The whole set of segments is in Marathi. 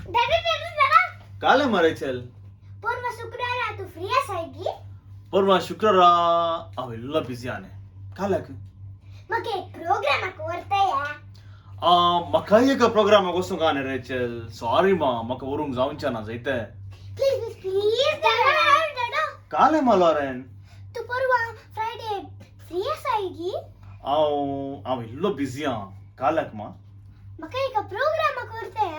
काले मरे चल परवा शुक्रवार तू फ्री असायगी परवा शुक्रवार अवेल्ला बिझी आने कालक मग एक प्रोग्राम करताय मका एक प्रोग्राम कसं गाणे रे चल सॉरी मा मका वरून जाऊन छान जायते प्लीज दादा काले मला रे तू परवा फ्रायडे फ्री असायगी अवेल्ला बिझी आ कालक मा मग एक प्रोग्राम करताय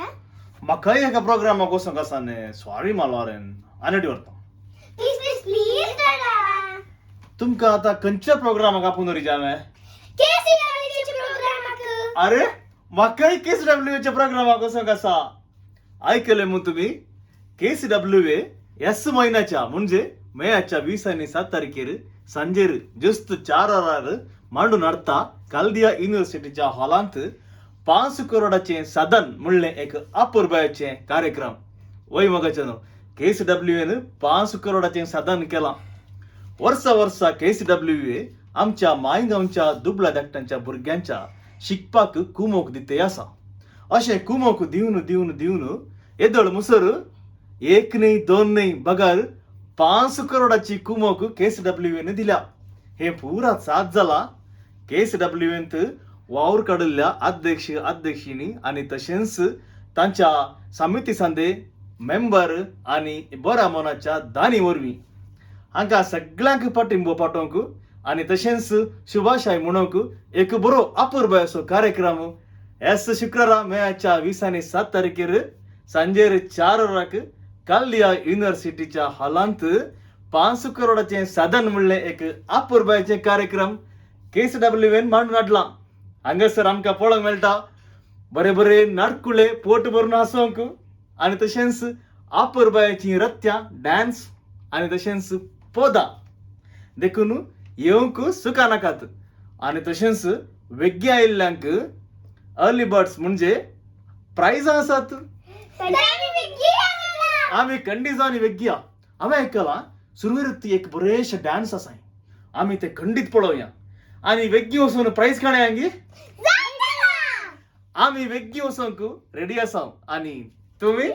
मका एक प्रोग्राम कसं कसाने सॉरी मला रे अनेडी वरता प्लीज दादा तुमका आता कंच्या प्रोग्राम कापून री जावे KCWA चे प्रोग्राम अरे मका KCWA चे प्रोग्राम कसं कसा ऐकले मग तुम्ही KCWA एस महिन्याच्या म्हणजे मेच्या 20 आणि 7 तारखेर संजेर जस्ट 4 hour मांडून नडता कालदिया युनिव्हर्सिटीच्या हॉलांत 5 करोडाचे साधन म्हणले एक अपूर्वाचे कार्यक्रम वय मगाच्यानो KCWA ने 5 करोडाचे साधन केला वर्षा KCWA आमच्या मायगावच्या दुबळा धाकट्यांच्या भुरग्यांच्या शिकपाक कुमोक दिते असा अशे कुमोक दिवन येदळ मुसर एक नाही दोन नाही बघार 5 करोडाची कुमोक KCWA ने दिल्या हे पुरा साथ झाला KCWA वावर काढल्या अध्यक्षिनी आणि तसेच त्यांच्या समिती सांदे मेंबर आणि बरा मनाच्या दानी वरवी हांका सगळ्यांक पाठिंबो पाठवूंक आणि तसेच शुभाशय म्हणूंक एक बरो अपूर्व असो कार्यक्रम एस शुक्रवार मेच्या 20 आणि 7 तारखेर सांजेर 4 hour कालदिया युनिव्हर्सिटीच्या हॉलांत 5 करोडाचे साधन म्हणले एक अपूर्वाचे कार्यक्रम KCWA मांडून हाडला हांगासर आमकां पळोवंक मेळटा बरे बरे नाटकुळे पोट भरून हसोंक आणि तशेंच अपूर्वाची नृत्य डान्स आणि तशेंच पोदा देखून येवंक सुका नाकात आणि तशेंच वेग्गी आयिल्ल्यांक अर्ली बर्ड्स म्हणजे प्राइज आसात आम्ही खंडी जावन वेग्गी हांवें आयकलां सुरवेर एक बरेशे डान्स आसाय आम्ही ते खंडीत पळोवया आणि वेग्गी वचून प्राइज काढयांगी आम्ही वेग्गी वचोंक रेडी आसा आणि तुम्ही